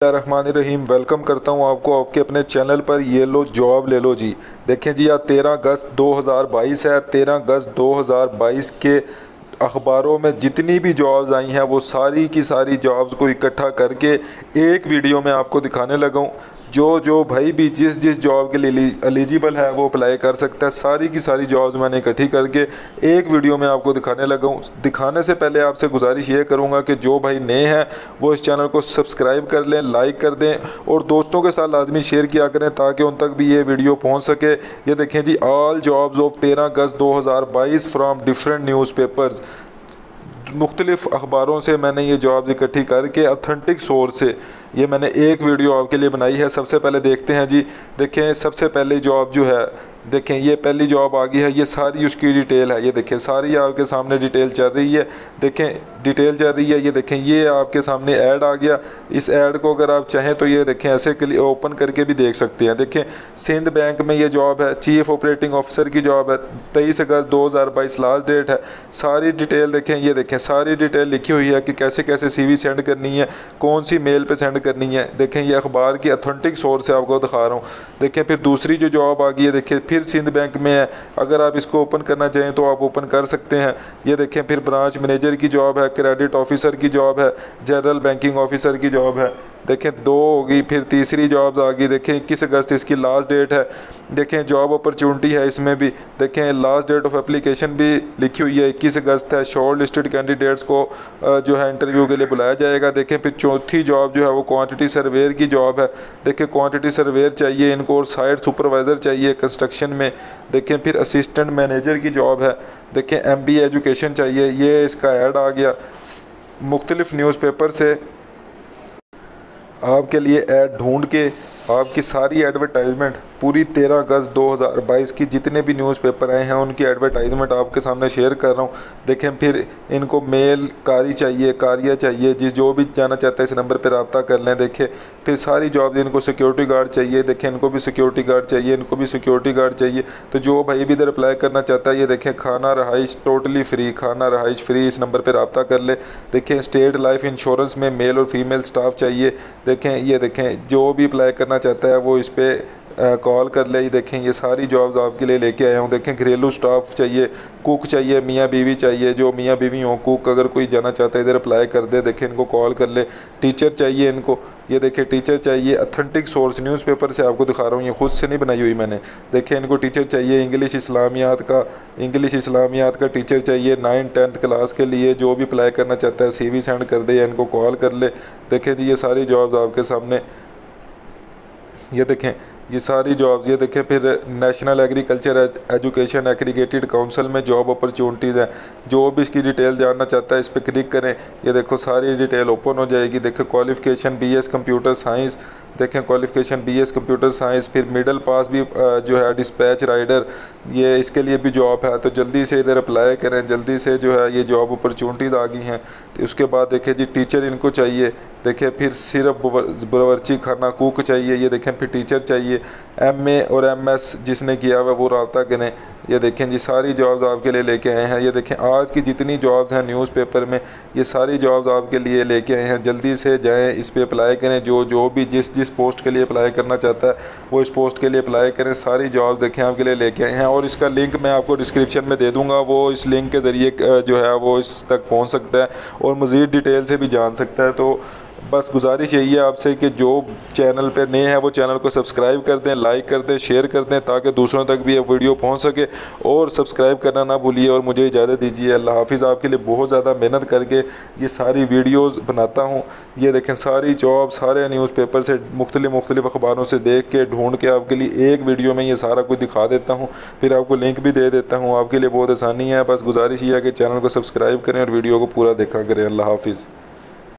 रहमानिर्रहीम। Welcome करता हूं आपको आपके अपने चैनल पर। ये लो जॉब ले लो जी। देखें जी, आज 13 अगस्त 2022 है। 13 अगस्त 2022 के अखबारों में जितनी भी जॉब्स आई हैं वो सारी की सारी जॉब्स को इकट्ठा करके एक वीडियो में आपको दिखाने लगा हूँ। जो भाई भी जिस जिस जॉब के लिए एलिजिबल है वो अप्लाई कर सकता है। सारी की सारी जॉब्स मैंने इकट्ठी करके एक वीडियो में आपको दिखाने लगा हूँ। दिखाने से पहले आपसे गुजारिश ये करूँगा कि जो भाई नए हैं वो इस चैनल को सब्सक्राइब कर लें, लाइक कर दें और दोस्तों के साथ लाजमी शेयर किया करें ताकि उन तक भी ये वीडियो पहुँच सके। ये देखें जी, all jobs of 13 August 2022 from different newspapers. मुख्तलिफ़ अखबारों से मैंने ये जॉब्स इकट्ठी करके ऑथेंटिक सोर्स से ये मैंने एक वीडियो आपके लिए बनाई है। सबसे पहले देखते हैं जी। देखें, सबसे पहले जॉब जो है, देखें ये पहली जॉब आ गई है। ये सारी उसकी डिटेल है। ये देखें, सारी आपके सामने डिटेल चल रही है। देखें, डिटेल चल रही है। ये देखें, ये आपके सामने ऐड आ गया। इस ऐड को अगर आप चाहें तो ये देखें ऐसे ओपन करके भी देख सकते हैं। देखें, सिंध बैंक में ये जॉब है, चीफ ऑपरेटिंग ऑफिसर की जॉब है। 23 अगस्त 2022 लास्ट डेट है। सारी डिटेल देखें, ये देखें सारी डिटेल लिखी हुई है कि कैसे कैसे CV सेंड करनी है, कौन सी मेल पे सेंड करनी है। देखें, ये अखबार की ऑथेंटिक सोर्स से आपको दिखा रहा हूँ। देखें, फिर दूसरी जो जॉब आ गई है, देखें फिर सिंध बैंक में है। अगर आप इसको ओपन करना चाहें तो आप ओपन कर सकते हैं। ये देखें, फिर ब्रांच मैनेजर की जॉब है, क्रेडिट ऑफिसर की जॉब है, जनरल बैंकिंग ऑफिसर की जॉब है। देखें, 2 होगी। फिर तीसरी जॉब्स आ गई। देखें, 21 अगस्त इसकी लास्ट डेट है। देखें, जॉब अपॉर्चुनिटी है इसमें भी। देखें, लास्ट डेट ऑफ एप्लीकेशन भी लिखी हुई है, 21 अगस्त है। शॉर्ट लिस्टेड कैंडिडेट्स को जो है इंटरव्यू के लिए बुलाया जाएगा। देखें, फिर चौथी जॉब जो है वो क्वांटिटी सर्वेयर की जॉब है। देखें, क्वांटिटी सर्वेयर चाहिए इनको और साइट सुपरवाइज़र चाहिए कंस्ट्रक्शन में। देखें, फिर असिस्टेंट मैनेजर की जॉब है। देखें, MBA एजुकेशन चाहिए। ये इसका ऐड आ गया। मुख्तलिफ़ न्यूज़पेपर से आपके लिए ऐड ढूंढ के आपकी सारी एडवर्टाइजमेंट पूरी 13 अगस्त 2022 की जितने भी न्यूज़पेपर आए हैं उनकी एडवर्टाइजमेंट आपके सामने शेयर कर रहा हूँ। देखें, फिर इनको मेल कारी चाहिए, कारिया चाहिए, जो भी जाना चाहता है इस नंबर पर रब्ता कर लें। देखें, फिर सारी जॉब, इनको सिक्योरिटी गार्ड चाहिए। देखें, इनको भी सिक्योरिटी गार्ड चाहिए, इनको भी सिक्योरिटी गार्ड चाहिए। तो जो भाई भी इधर अप्लाई करना चाहता है, ये देखें, खाना रहाइश टोटली फ्री, खाना रहाइश फ्री, इस नंबर पर रब्ता कर ले। देखें, स्टेट लाइफ इंश्योरेंस में मेल और फीमेल स्टाफ चाहिए। देखें, ये देखें, जो भी अप्लाई करना चाहता है वो इस पर कॉल कर ले। देखें, ये सारी जॉब्स आपके लिए लेके आया हूँ। देखें, घरेलू स्टाफ चाहिए, कुक चाहिए, मियाँ बीवी चाहिए। जो मियाँ बीवी हों, कुक अगर कोई जाना चाहता है इधर अप्लाई कर दे। देखें, इनको कॉल कर ले। टीचर चाहिए इनको। ये देखें, टीचर चाहिए। ऑथेंटिक सोर्स न्यूज़पेपर से आपको दिखा रहा हूँ, ये खुद से नहीं बनाई हुई मैंने। देखें, इनको टीचर चाहिए। इंग्लिश इस्लामियात का टीचर चाहिए 9th-10th क्लास के लिए। जो भी अप्लाई करना चाहता है CV सेंड कर दे या इनको कॉल कर ले। देखें जी, ये सारी जॉब्स आपके सामने। ये देखें, ये सारी जॉब्स। ये देखें, फिर national agriculture education aggregated council में जॉब अपॉर्चुनिटीज़ हैं। जो भी इसकी डिटेल जानना चाहता है इस पर क्लिक करें। ये देखो, सारी डिटेल ओपन हो जाएगी। देखें, क्वालिफ़िकेशन BS कंप्यूटर साइंस। देखें, क्वालिफ़िकेशन BS कंप्यूटर साइंस। फिर मिडिल पास भी जो है डिस्पैच राइडर, ये इसके लिए भी जॉब है। तो जल्दी से इधर अप्लाई करें, जल्दी से जो है ये जॉब अपॉर्चुनिटीज़ आ गई हैं। तो उसके बाद देखें जी, टीचर इनको चाहिए। देखें, फिर सिर्फ बावर्ची खाना कुक चाहिए। ये देखें, फिर टीचर चाहिए। MA और MS जिसने किया हुआ वो रब्ता करें। ये देखें जी, सारी जॉब्स आपके लिए लेके आए हैं। ये देखें, आज की जितनी जॉब्स हैं न्यूज़पेपर में, ये सारी जॉब्स आपके लिए लेके आए हैं। जल्दी से जाएं, इस पर अप्लाई करें। जो भी जिस पोस्ट के लिए अप्लाई करना चाहता है वो इस पोस्ट के लिए अप्लाई करें। सारी जॉब्स देखें आपके लिए लेके आए हैं और इसका लिंक मैं आपको डिस्क्रिप्शन में दे दूँगा। वो इस लिंक के ज़रिए जो है वो इस तक पहुँच सकता है और मज़ीद डिटेल से भी जान सकता है। तो बस गुजारिश यही है आपसे कि जो चैनल पे नए हैं वो चैनल को सब्सक्राइब कर दें, लाइक कर दें, शेयर कर दें ताकि दूसरों तक भी ये वीडियो पहुंच सके। और सब्सक्राइब करना ना भूलिए और मुझे इजाज़त दीजिए। अल्लाह हाफिज़। आपके लिए बहुत ज़्यादा मेहनत करके ये सारी वीडियोज़ बनाता हूँ। ये देखें, सारी जॉब सारे न्यूज़पेपर से मुख्तलिफ़ अखबारों से देख के ढूँढ के आपके लिए एक वीडियो में ये सारा कुछ दिखा देता हूँ। फिर आपको लिंक भी दे देता हूँ। आपके लिए बहुत आसानी है। बस गुजारिश ये है कि चैनल को सब्सक्राइब करें और वीडियो को पूरा देखा करें। अल्लाह हाफिज़।